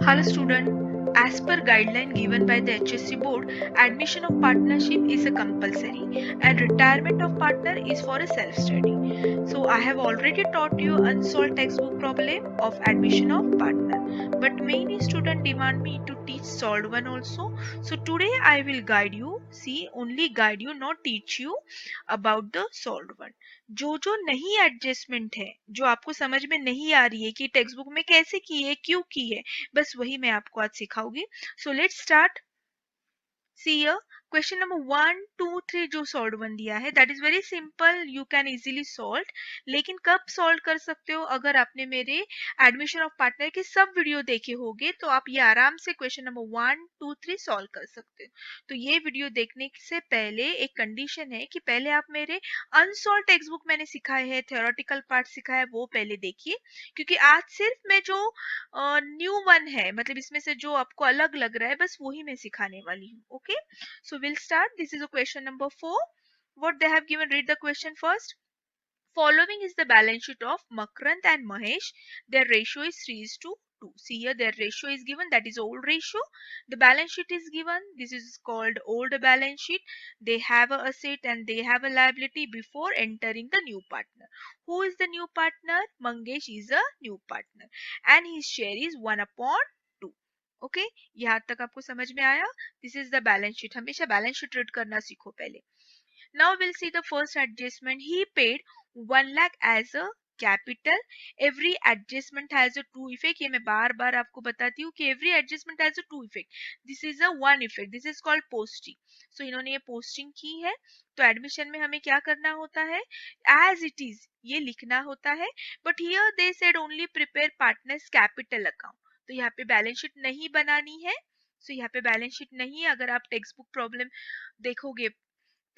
Hello student, as per guideline given by the HSC board, admission of partnership is a compulsory and retirement of partner is for a self-study. So I have already taught you unsolved textbook problem of admission of partner. But many students demand me to teach solved one also. So today I will guide you, see only guide you, not teach you about the solved one. जो नहीं adjustment है, जो आपको समझ में नहीं आ रही है कि टेक्स्ट बुक में कैसे की है, क्यों की है, बस वही मैं आपको आज सिखाऊंगी. So let's start. See here, question number 1, 2, 3 जो सॉल्व वन दिया है that is very simple, you can easily solve. लेकिन कब सॉल्व कर सकते हो? अगर आपने मेरे एडमिशन ऑफ पार्टनर के सब वीडियो देखे होंगे तो आप ये आराम से क्वेश्चन नंबर 1, 2, 3 सॉल्व कर सकते हो. तो ये वीडियो देखने से पहले एक कंडीशन है कि पहले आप मेरे अनसॉल्व टेक्स्ट बुक मैंने सिखाए हैं, थ्योरेटिकल पार्ट सिखाया है, वो पहले देखिए. क्योंकि आज सिर्फ मैं जो न्यू वन है, मतलब इसमें से जो आपको अलग लग रहा है, बस वही मैं सिखाने वाली हूँ. Okay, so we'll start. This is a question number 4. What they have given, read the question first. Following is the balance sheet of Makrant and Mahesh. Their ratio is 3:2. See here, their ratio is given, that is old ratio. The balance sheet is given, this is called old balance sheet. They have a asset and they have a liability before entering the new partner. Who is the new partner? Mangesh is a new partner and his share is 1/2. Okay, यहाँ तक आपको समझ में आया? This is the balance sheet. हमेशा balance sheet read करना सीखो पहले. Now we'll see the first adjustment. He paid 1 lakh as a capital. Every adjustment has a two effect. ये मैं बार बार आपको बताती हूँ कि every adjustment has a two effect. This is a one effect. This is called posting. So इन्होंने ये posting की है. तो admission में हमें क्या करना होता है? As it is ये लिखना होता है. But here they said only prepare partners capital account. तो यहाँ पे बैलेंस शीट नहीं बनानी है. सो यहाँ पे बैलेंस शीट नहीं है. अगर आप टेक्स्ट बुक प्रॉब्लम देखोगे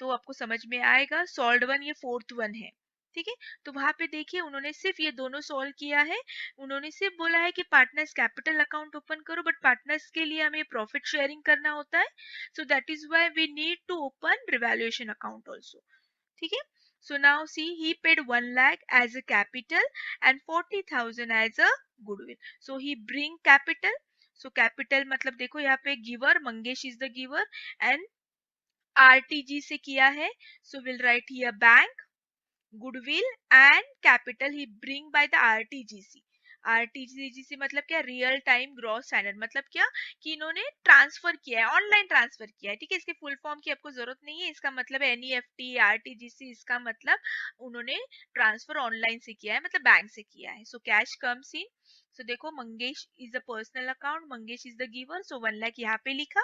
तो आपको समझ में आएगा. सॉल्व वन ये फोर्थ वन है, ठीक है. तो वहां पे देखिए उन्होंने सिर्फ ये दोनों सॉल्व किया है. उन्होंने सिर्फ बोला है कि पार्टनर्स कैपिटल अकाउंट ओपन करो, बट पार्टनर्स के लिए हमें प्रॉफिट शेयरिंग करना होता है. So that is why we need to open revaluation account also, ठीक है. So now see, he paid 1 lakh as a capital and 40,000 as a goodwill. So he bring capital. So capital मतलब देखो यहाँ पे giver, Mangesh is the giver and RTG से किया है. So will write here bank, goodwill and capital he bring by the RTGC. RTGC मतलब क्या? Real time gross standard. मतलब क्या कि इन्होंने ट्रांसफर किया है, ऑनलाइन ट्रांसफर किया है, ठीक है. इसके फुल फॉर्म की आपको जरूरत नहीं है. इसका मतलब है एनईएफटी, आरटीजीसी, इसका मतलब उन्होंने ट्रांसफर ऑनलाइन से किया है, मतलब बैंक से किया है. So cash comes in. So देखो Mangesh is the personal account, Mangesh is the giver. So 1 lakh यहाँ पे लिखा.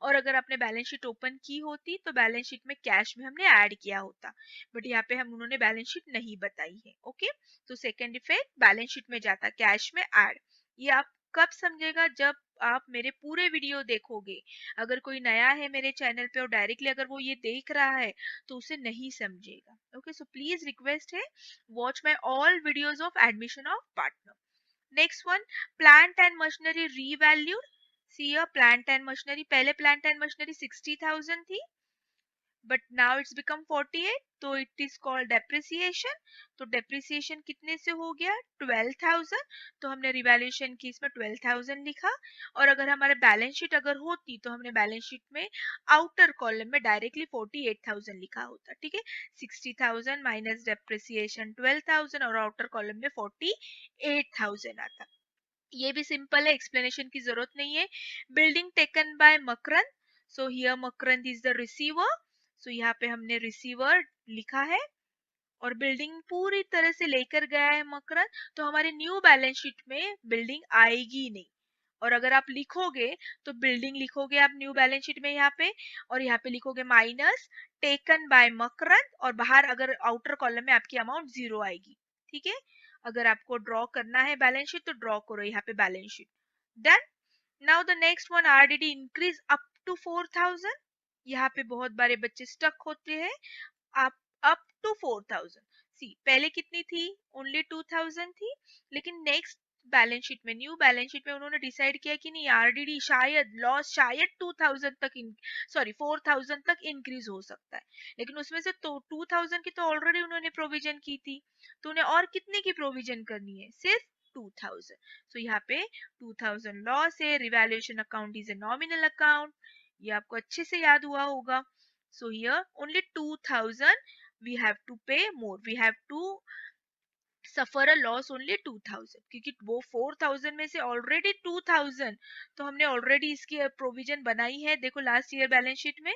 और अगर आपने बैलेंस शीट ओपन की होती तो बैलेंस शीट में कैश में हमने ऐड किया होता, बट यहाँ पे हम उन्होंने बैलेंस शीट नहीं बताई है. ओके, तो सेकेंड इफेक्ट बैलेंस शीट में जाता, कैश में ऐड. ये आप कब समझेगा? जब आप मेरे पूरे वीडियो देखोगे. अगर कोई नया है मेरे चैनल पे और डायरेक्टली अगर वो ये देख रहा है तो उसे नहीं समझेगा. ओके, सो प्लीज रिक्वेस्ट है, watch my all videos of admission of partner. Next one, plant and machinery revalued. See here, plant and machinery, पहले plant and machinery 60,000 थी, but now it's become 48, तो it is called depreciation. तो depreciation कितने से हो गया? 12,000. तो हमने रिवैल्यूएशन की, इसमें 12,000 लिखा. और अगर हमारे बैलेंस शीट अगर होती तो हमने बैलेंस शीट में आउटर कॉलम में डायरेक्टली 48,000 लिखा होता, ठीक है. 60,000 माइनस डेप्रिसिएशन 12,000 और आउटर कॉलम में 48,000 आता. ये भी सिंपल है, एक्सप्लेनेशन की जरूरत नहीं है. Building taken by Makarand. So here Makarand is the receiver. So यहाँ पे हमने रिसीवर लिखा है और बिल्डिंग पूरी तरह से लेकर गया है मकरंद. तो हमारे न्यू बैलेंस शीट में बिल्डिंग आएगी नहीं. और अगर आप लिखोगे तो बिल्डिंग लिखोगे आप न्यू बैलेंस शीट में यहाँ पे, और यहाँ पे लिखोगे माइनस टेकन बाय मकरंद, और बाहर अगर आउटर कॉलम में आपकी अमाउंट जीरो आएगी, ठीक है. अगर आपको ड्रॉ करना है बैलेंस शीट तो ड्रॉ करो यहाँ पे balance sheet. Then now the next one, RDD increase up to 4,000. यहाँ पे बहुत बारे बच्चे स्टक होते हैं. Up to 4,000. सी पहले कितनी थी? ओनली 2,000 थी. लेकिन नेक्स्ट बैलेंस शीट में, न्यू बैलेंस शीट में उन्होंने डिसाइड किया कि नहीं, आरडीडी शायद लॉस शायद 2,000 तक, सॉरी 4,000 तक इंक्रीज हो सकता है. लेकिन उसमें से तो 2,000 की तो ऑलरेडी उन्होंने प्रोविजन की थी. तो उन्हें और कितने की प्रोविजन करनी है? सिर्फ 2000. सो यहाँ पे 2000 लॉस है. Revaluation account is a nominal account. ये आपको अच्छे से याद हुआ होगा. So here only 2000 we have to pay more. We have to suffer a loss only 2000, क्योंकि वो 4000 में से ऑलरेडी 2000 तो हमने ऑलरेडी इसकी प्रोविजन बनाई है. देखो लास्ट ईयर बैलेंस शीट में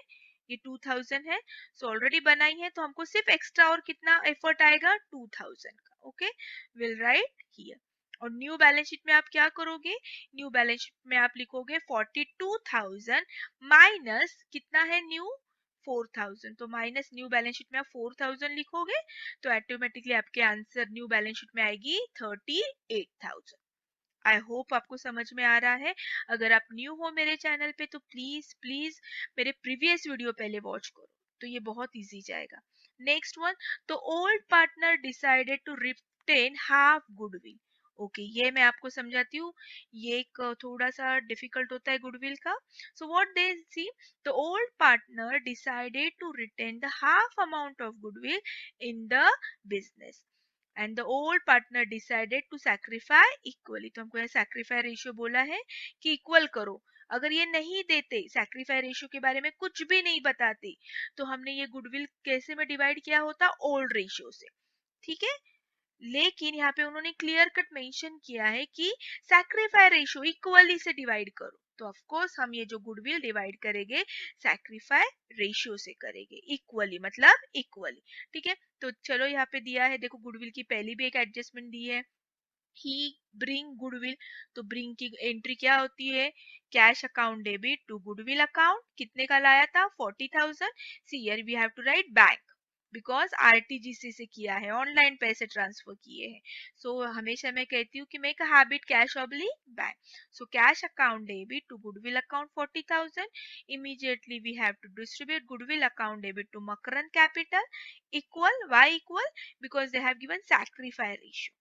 ये 2000 है. सो ऑलरेडी बनाई है, तो हमको सिर्फ एक्स्ट्रा और कितना एफर्ट आएगा 2000 का. Okay, will write here. और न्यू बैलेंस शीट में आप क्या करोगे? न्यू बैलेंस शीट में आप लिखोगे 42,000 माइनस कितना है न्यू 4000. तो माइनस न्यू बैलेंस शीट में आप 4000 लिखोगे तो ऑटोमेटिकली आपके आंसर न्यू बैलेंस शीट में आएगी 38,000. आई होप आपको समझ में आ रहा है. अगर आप न्यू हो मेरे चैनल पे तो प्लीज प्लीज मेरे प्रीवियस वीडियो पहले वॉच करो, तो ये बहुत इजी जाएगा. नेक्स्ट वन, तो old partner decided to retain half goodwill. Okay, ये मैं आपको समझाती हूँ. ये एक थोड़ा सा डिफिकल्ट होता है गुडविल का. So what they see, the old partner decided to retain the half amount of goodwill in the business and the old partner decided to sacrifice equally. तो हमको यहाँ sacrifice रेशियो बोला है कि इक्वल करो. अगर ये नहीं देते, sacrifice रेशियो के बारे में कुछ भी नहीं बताते, तो हमने ये गुडविल कैसे में डिवाइड किया होता? ओल्ड रेशियो से. ठीक है, लेकिन यहाँ पे उन्होंने क्लियर कट मेंशन किया है कि सैक्रिफाई रेशियो इक्वली से डिवाइड करो. तो ऑफ कोर्स हम ये जो गुडविल डिवाइड करेंगे सैक्रिफाई रेशियो से करेंगे, इक्वली मतलब इक्वली. ठीक है, तो चलो यहाँ पे दिया है, देखो गुडविल की पहली भी एक एडजस्टमेंट दी है. ही ब्रिंग गुडविल, तो ब्रिंग की एंट्री क्या होती है? Cash account debit to goodwill account. कितने का लाया था? 40,000. See here we have to write bank, because RTGC से किया है, ऑनलाइन पैसे ट्रांसफर किए हैं. सो हमेशा मैं कहती हूँ कि make a habit cash oblique bank. So cash account debit to goodwill account 40,000. Immediately we have to distribute goodwill account debit to Makaran capital. Equal, why equal? Because they have given sacrifice ratio.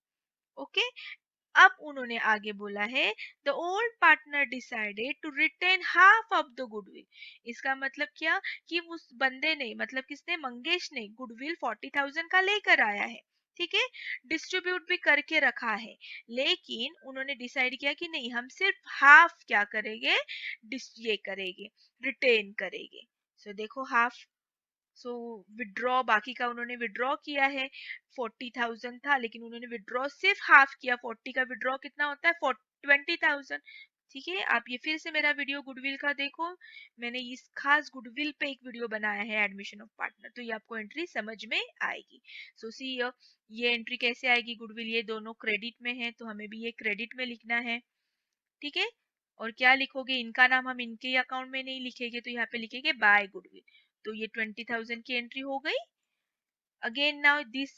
Okay, अब उन्होंने आगे बोला है the old partner decided to retain half of the goodwill. इसका मतलब क्या कि उस बंदे ने, मतलब किसने? मंगेश ने गुडविल 40,000 का लेकर आया है. ठीक है, डिस्ट्रीब्यूट भी करके रखा है, लेकिन उन्होंने डिसाइड किया कि नहीं, हम सिर्फ हाफ क्या करेंगे? ये करेंगे, रिटेन करेंगे. सो देखो हाफ. सो विड्रॉ, बाकी का उन्होंने विड्रॉ किया है. 40,000 था, लेकिन उन्होंने विड्रॉ सिर्फ हाफ किया. 40 का विड्रॉ कितना होता है? 20,000. ठीक है, आप ये फिर से मेरा वीडियो गुडविल का देखो. मैंने इस खास गुडविल पे एक वीडियो बनाया है, एडमिशन ऑफ पार्टनर, तो ये आपको एंट्री समझ में आएगी. सो सी ये एंट्री कैसे आएगी? गुडविल ये दोनों क्रेडिट में है, तो हमें भी ये क्रेडिट में लिखना है. ठीक है, और क्या लिखोगे? इनका नाम हम इनके अकाउंट में नहीं लिखेंगे, तो यहाँ पे लिखेंगे बाय गुडविल. तो ये 20,000 की एंट्री हो गई. अगेन नाउ दिस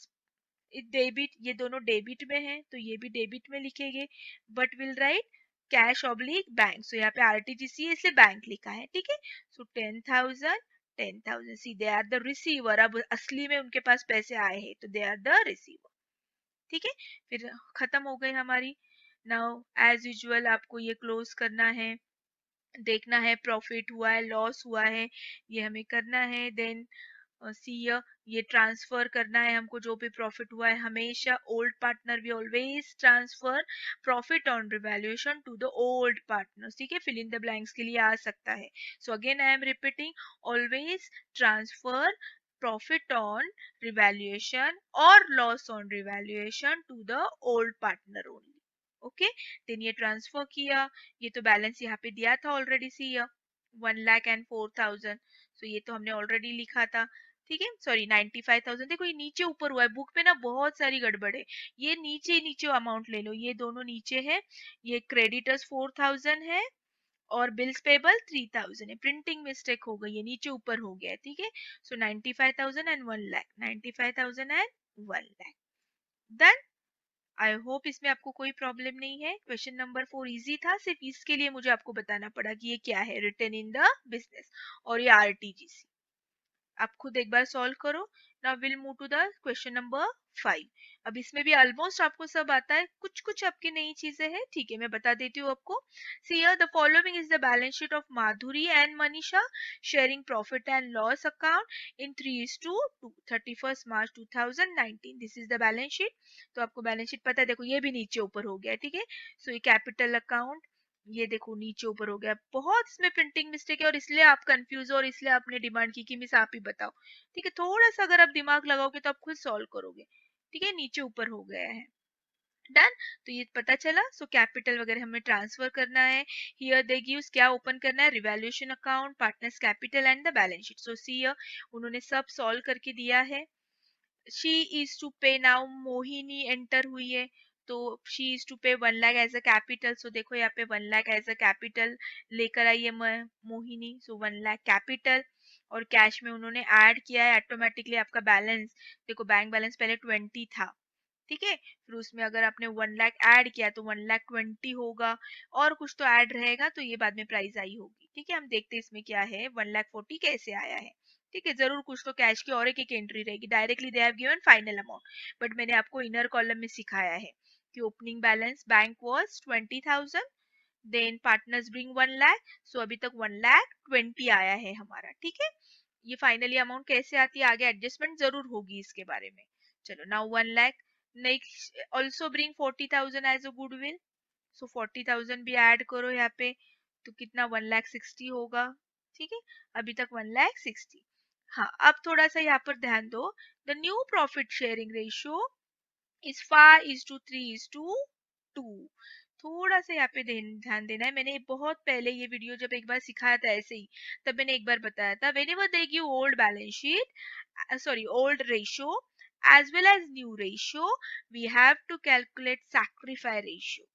डेबिट, ये दोनों डेबिट में है, तो ये भी डेबिट में लिखेंगे, but will write cash oblique bank. So यहाँ पे आरटीजीसी इसलिए बैंक लिखा है. ठीक है, so 10,000 10,000. See they are the receiver. अब असली में उनके पास पैसे आए हैं, तो दे आर द रिसीवर. ठीक है, फिर खत्म हो गई हमारी. नाउ एज यूजुअल आपको ये क्लोज करना है, देखना है प्रॉफिट हुआ है, लॉस हुआ है, ये हमें करना है. देन सी ये ट्रांसफर करना है हमको, जो भी प्रॉफिट हुआ है. हमेशा old partner we always transfer profit on revaluation to the old partner. ठीक है, फिल इन द ब्लैंक्स के लिए आ सकता है. So again I am repeating, always transfer profit on revaluation और loss on revaluation to the old partner only. Okay, then ये transfer किया. ये तो बैलेंस यहाँ पे दिया था ऑलरेडी. सी 1,04,000. सो ये तो हमने ऑलरेडी लिखा था. ठीक है, सॉरी 95,000. देखो ये नीचे ऊपर हुआ है, बुक में ना बहुत सारी गड़बड़ है. ये नीचे नीचे अमाउंट ले लो, ये दोनों नीचे है. ये क्रेडिटर्स 4,000 है और बिल्स पेबल 3,000 है. प्रिंटिंग मिस्टेक हो गई है, नीचे ऊपर हो गया है. ठीक है, so 95,000 and 1 lakh. 95,000 and 1 lakh. Then I hope इसमें आपको कोई प्रॉब्लम नहीं है. क्वेश्चन नंबर 4 इजी था, सिर्फ इसके लिए मुझे आपको बताना पड़ा कि ये क्या है, रिटर्न इन द बिजनेस, और ये आरटीजीसी. आप खुद एक बार सॉल्व करो. Now will move to the question number 5. अब इसमें भी ऑलमोस्ट आपको सब आता है, कुछ कुछ आपकी नई चीजें हैं, ठीक है मैं बता देती हूँ आपको। See here the following is the balance sheet of Madhuri and Manisha sharing profit and loss account in 3:2 31st March 2019। This is the balance sheet. तो आपको बैलेंस शीट पता है, देखो ये भी नीचे ऊपर हो गया, ठीक है। सो ये कैपिटल अकाउंट, ये देखो नीचे ऊपर हो गया, बहुत इसमें प्रिंटिंग मिस्टेक है और इसलिए आप कंफ्यूज हो और इसलिए आपने डिमांड की कि मिस आप ही बताओ, ठीक है। थोड़ा सा अगर आप दिमाग लगाओगे तो आप खुद सॉल्व करोगे, ठीक है। नीचे ऊपर हो गया है, डन। तो ये पता चला। सो कैपिटल वगैरह हमें ट्रांसफर करना है। हियर दे गिव्स क्या ओपन करना है, revaluation account, partners capital and the balance sheet. So see here उन्होंने सब सॉल्व करके दिया है। शी इज टू पे नाउ, मोहिनी एंटर हुई है, तो शी इज टू पे 1 लाख एज अ कैपिटल। सो देखो यहाँ पे 1 लाख एज अ कैपिटल लेकर आई है मोहिनी। सो 1 लाख कैपिटल और कैश में उन्होंने ऐड किया है ऑटोमेटिकली आपका बैलेंस। देखो बैंक बैलेंस पहले 20 था, ठीक है। फिर उसमें अगर आपने 1 लाख ऐड किया तो 1,20,000 होगा, और कुछ तो ऐड रहेगा, तो ये बाद में प्राइस आई होगी, ठीक है। हम देखते हैं इसमें क्या है, 1,40,000 कैसे आया है, ठीक है। जरूर कुछ तो कैश की और एक एंट्री रहेगी, directly they have given final amount, but मैंने आपको इनर कॉलम में सिखाया है कि opening balance bank was 20,000, then partners bring 1 lakh, so अभी तक 1,20,000 आया है हमारा, ठीक है। ये फाइनली अमाउंट कैसे आती है, आगे एडजस्टमेंट जरूर होगी इसके बारे में। चलो now 1 lakh, next also bring 40,000 as a goodwill. So 40,000 भी ऐड करो यहाँ पे, तो कितना 1,60,000 होगा, ठीक है। अभी तक 1,60,000। हाँ अब थोड़ा सा यहाँ पर ध्यान दो, the new profit sharing ratio is 5:3:2। थोड़ा सा यहाँ पे ध्यान देना है। मैंने बहुत पहले ये वीडियो जब एक बार सिखाया था ऐसे ही, तब मैंने एक बार बताया था, whenever they give old balance sheet, sorry old ratio as well as new ratio, we have to calculate sacrifice ratio,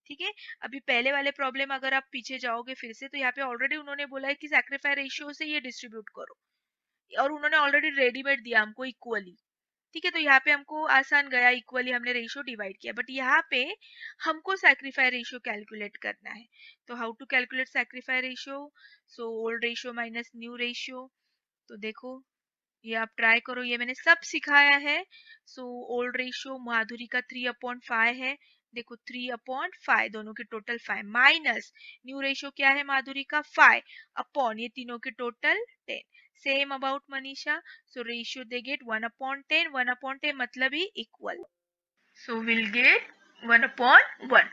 ठीक है। अभी पहले वाले प्रॉब्लम अगर आप पीछे जाओगे फिर से, तो यहाँ पे ऑलरेडी उन्होंने बोला है कि सैक्रिफाइस रेशियो से ये डिस्ट्रीब्यूट करो, और उन्होंने ऑलरेडी रेडीमेड दिया हमको इक्वली, ठीक है। तो यहाँ पे हमको आसान गया, इक्वली हमने रेशियो डिवाइड किया, बट यहाँ पे हमको सैक्रिफाइस रेशियो कैलकुलेट करना है। तो how to calculate sacrifice ratio, so old ratio minus new ratio. तो देखो ये आप ट्राई करो, ये मैंने सब सिखाया है। सो ओल्ड रेशियो माधुरी का 3/5 है, देखो 3/5 दोनों के टोटल 5, माइनस न्यू रेशियो क्या है माधुरी का 5 अपॉन ये तीनों के total 10। Same about Manisha, so ratio they get 1/10, 1/10 मतलब ही equal, so will get 1/1।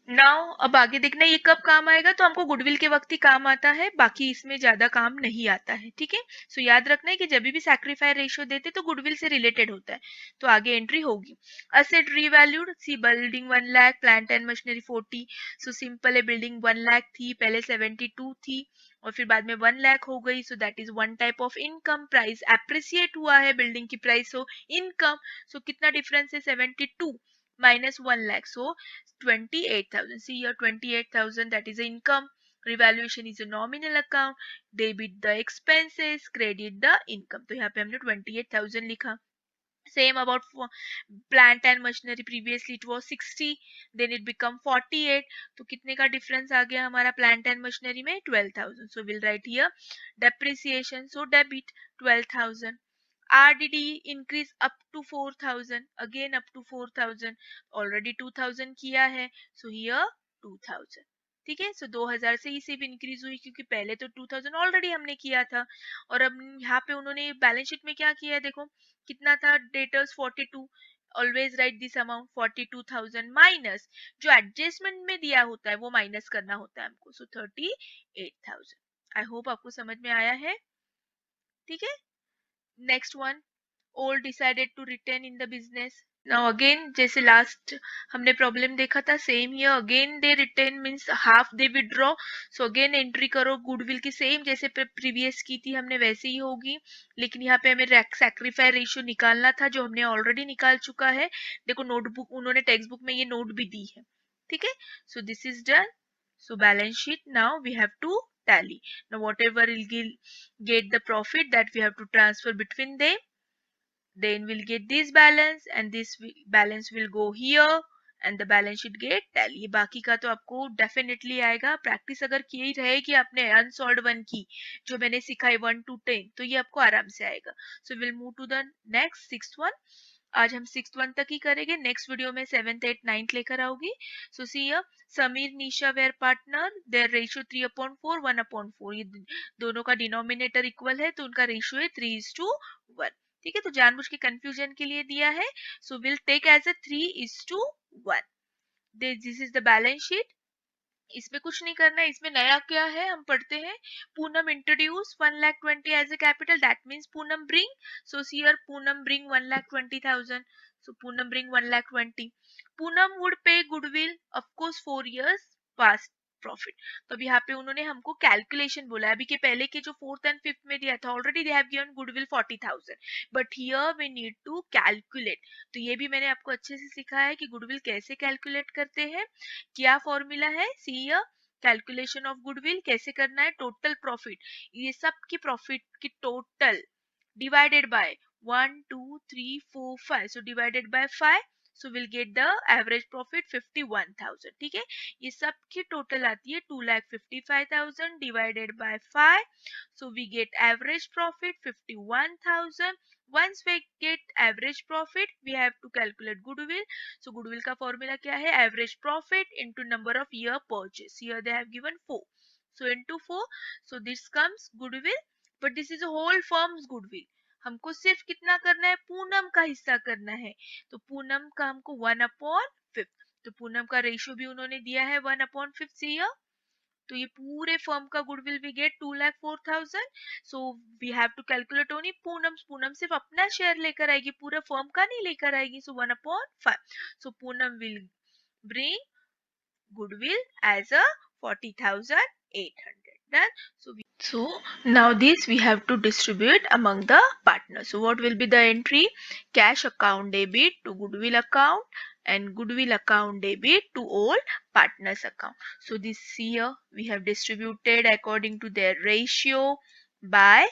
Now अब आगे देखना ये कब काम आएगा, तो हमको गुडविल के वक्त ही काम आता है, बाकी इसमें ज्यादा काम नहीं आता है, ठीक है। सो याद रखना है कि जब भी सैक्रिफाइस रेशियो देते तो गुडविल से रिलेटेड होता है, तो आगे एंट्री होगी। Asset revalued, see building 1 lakh, plant and machinery 40। So simple है, बिल्डिंग 1 लाख थी पहले, 72 थी और फिर बाद में 1 लाख हो गई, सो that is one type of income. Price appreciate हुआ है बिल्डिंग की प्राइस, सो इनकम। सो कितना डिफरेंस है, 72 minus 1 lakh, so 28,000. See here 28,000, that is income. Revaluation is a nominal account. Debit the expenses, credit the income. तो यहाँ पे हमने 28,000 लिखा. Same about plant and machinery, previously it was 60, then it become 48. तो कितने का difference आ गया हमारा plant and machinery में, 12,000. So we'll write here depreciation, so debit 12,000. RDD increase up to 4,000, again up to 4,000, already 2,000 किया है, so here 2,000, ठीक है। सो 2,000 से ही सिर्फ इंक्रीज हुई, क्योंकि पहले तो 2,000 ऑलरेडी हमने किया था, और अब यहाँ पे उन्होंने बैलेंस शीट में क्या किया है, देखो कितना था, debtors 42, always right this amount 42,000 minus जो एडजस्टमेंट में दिया होता है वो माइनस करना होता है हमको, सो 38,000। आई होप आपको समझ में आया है, ठीक है। Next one, all decided to retain in the business. Now again जैसे लास्ट हमने प्रॉब्लम देखा था, same here again they retain means half they withdraw. So again entry करो गुडविल की, सेम जैसे प्रीवियस की थी हमने वैसे ही होगी, लेकिन यहाँ पे हमें सैक्रिफाइस रेशियो निकालना था जो हमने ऑलरेडी निकाल चुका है। देखो नोटबुक उन्होंने टेक्स्ट बुक में ये नोट भी दी है, ठीक है। So this is done. So balance sheet now we have to tally. Now whatever will get the profit that we have to transfer between them, then we'll get this balance and this balance will go here and the balance sheet get tally. ये बाकी का तो आपको definitely आएगा, practice अगर की ही रहेगी आपने अनसॉल्व्ड वन की जो मैंने सिखाई 1 to 10, तो ये आपको आराम से आएगा। So will move to the next 6th one, आज हम 6th 1 तक ही करेंगे, नेक्स्ट वीडियो में 7th 8th 9th लेकर आऊंगी। सो सी समीर निशा वेयर पार्टनर, देयर रेशियो 3/4 1/4, ये दोनों का डिनोमिनेटर इक्वल है तो उनका रेशियो है 3:1। ठीक है, तो जानबूझ के कंफ्यूजन के लिए दिया है। So will take as a 3:1। This is the balance sheet. इसमें कुछ नहीं करना है, इसमें नया क्या है हम पढ़ते हैं। Poonam introduce 1,20,000 as a capital, that means Poonam bring, so here Poonam bring 1,20,000, so Poonam bring 1,20,000। Poonam would pay goodwill of course 4 years past profit. तो अब यहाँ पे उन्होंने हमको कैलकुलेशन बोला है, अभी के पहले के जो 4th and 5th में दिया था already they have given goodwill 40,000, but here we need to calculate. तो ये भी मैंने आपको अच्छे से सिखाया है कि गुडविल कैसे कैलकुलेट करते हैं, क्या फॉर्मूला है। सी कैलकुलेशन ऑफ गुडविल कैसे करना है, टोटल प्रॉफिट, ये सब की प्रॉफिट की total divided by 1 2 3 4 5, so divided by 5, so we'll get the average profit 51,000। ठीक है, ये सब की टोटल आती है 2,55,000 divided by 5, so we get average profit 51,000। once we get average profit we have to calculate goodwill, so goodwill का formula क्या है, average profit into number of year purchase, here they have given 4, so into 4, so this comes goodwill, but this is a whole firm's goodwill। हमको सिर्फ कितना करना है, पूनम का हिस्सा करना है, तो पूनम का हमको 1/5, तो पूनम का रेशियो भी उन्होंने दिया है 1/5 ईयर। तो ये पूरे फर्म का goodwill we get 2,04,000, so we have to calculate only Poonam. Poonam सिर्फ अपना शेयर लेकर आएगी, पूरा फर्म का नहीं लेकर आएगी, so 1/5, so Poonam will bring goodwill as a 40,800, done। So now this we have to distribute among the partners. So what will be the entry, cash account debit to goodwill account and goodwill account debit to all partners account। So this here we have distributed according to their ratio by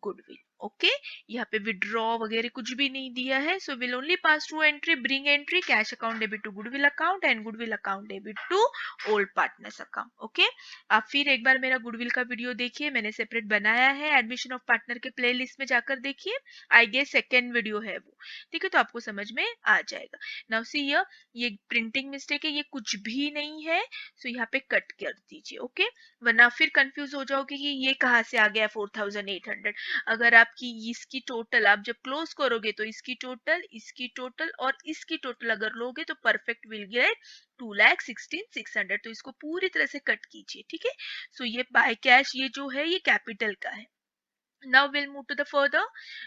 goodwill। Okay, यहाँ पे withdraw वगैरह कुछ भी नहीं दिया है, so will only pass through entry, bring entry, cash account debit to goodwill account and goodwill account debit to old partners account. Okay, आप फिर एक बार मेरा गुडविल का वीडियो देखिए, मैंने सेपरेट बनाया है, एडमिशन ऑफ पार्टनर के प्लेलिस्ट में जाकर देखिए, आई गेस सेकेंड वीडियो है वो। ठीक है, तो आपको समझ में आ जाएगा। नाउ सी ये प्रिंटिंग मिस्टेक है, ये कुछ भी नहीं है, सो यहाँ पे कट कर दीजिए। ओके, वरना फिर कंफ्यूज हो जाओगे कि ये कहाँ से आ गया 4,800। अगर आपकी इसकी टोटल आप जब क्लोज करोगे तो इसकी टोटल और इसकी टोटल अगर लोगे तो परफेक्ट विल गेट 2,16,600। तो इसको पूरी तरह से कट कीजिए। ठीक है, सो ये बाय कैश ये जो है ये कैपिटल का है। now we'll move to the further।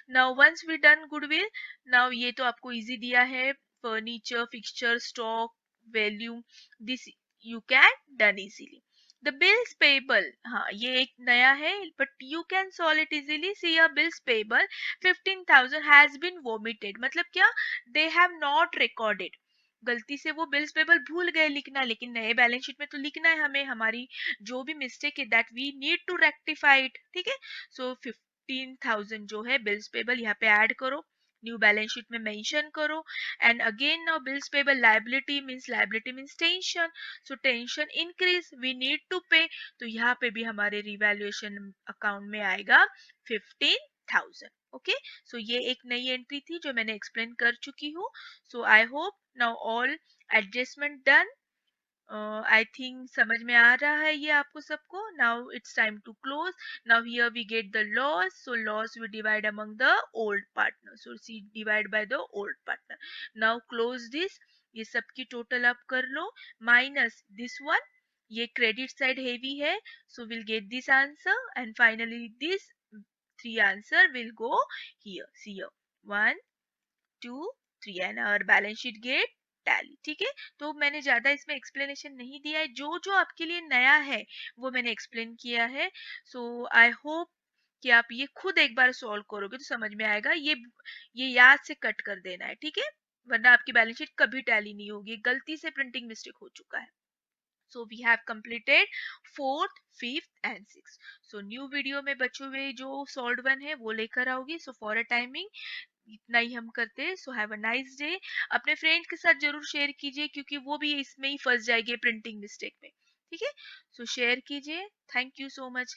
now once we done goodwill, now ये तो आपको इजी दिया है, furniture, fixture, stock, value, this you can done easily। the bills payable, हाँ ये एक नया है, but you can solve it easily। see your bills payable 15,000 has been vomited, मतलब क्या, they have not recorded, गलती से वो बिल्स पेबल भूल गए लिखना, लेकिन नए बैलेंस शीट में तो लिखना है हमें, हमारी जो भी मिस्टेक है that we need to rectify it. ठीक है, सो 15,000 जो है बिल्स पेबल यहाँ पे ऐड करो, न्यू बैलेंस शीट में मेंशन करो, and again now bills payable liability means tension, so tension increase we need to pay, तो यहाँ पे भी हमारे रिवैल्यूएशन अकाउंट में आएगा 15,000। ओके, सो ये एक नई एंट्री थी जो मैंने एक्सप्लेन कर चुकी हूँ। So I hope now all adjustment done. I think समझ में आ रहा है ये आपको सबको। Now it's time to close. Now here we get the loss, so loss we divide among the old partner, so see divide by the old partner. Now close this, ये सब की टोटल आप कर लो, माइनस दिस वन, ये credit side heavy है, so will get this answer, and finally this 3 answer will go here। see here 1 2 3 and our balance sheet get tally। ठीक है, तो मैंने ज्यादा इसमें एक्सप्लेनेशन नहीं दिया है, जो जो आपके लिए नया है वो मैंने एक्सप्लेन किया है। सो आई होप कि आप ये खुद एक बार सॉल्व करोगे तो समझ में आएगा। ये याद से कट कर देना है, ठीक है, वरना आपकी बैलेंस शीट कभी टैली नहीं होगी, गलती से प्रिंटिंग मिस्टेक हो चुका है। So we have completed 4th, 5th and 6th। So new video में बचे हुए जो solved one है वो लेकर आओगी। So for a timing इतना ही हम करते हैं। So have a nice day। अपने फ्रेंड के साथ जरूर शेयर कीजिए क्योंकि वो भी इसमें ही फंस जाएंगे प्रिंटिंग मिस्टेक में। ठीक है, so शेयर कीजिए। Thank you so much.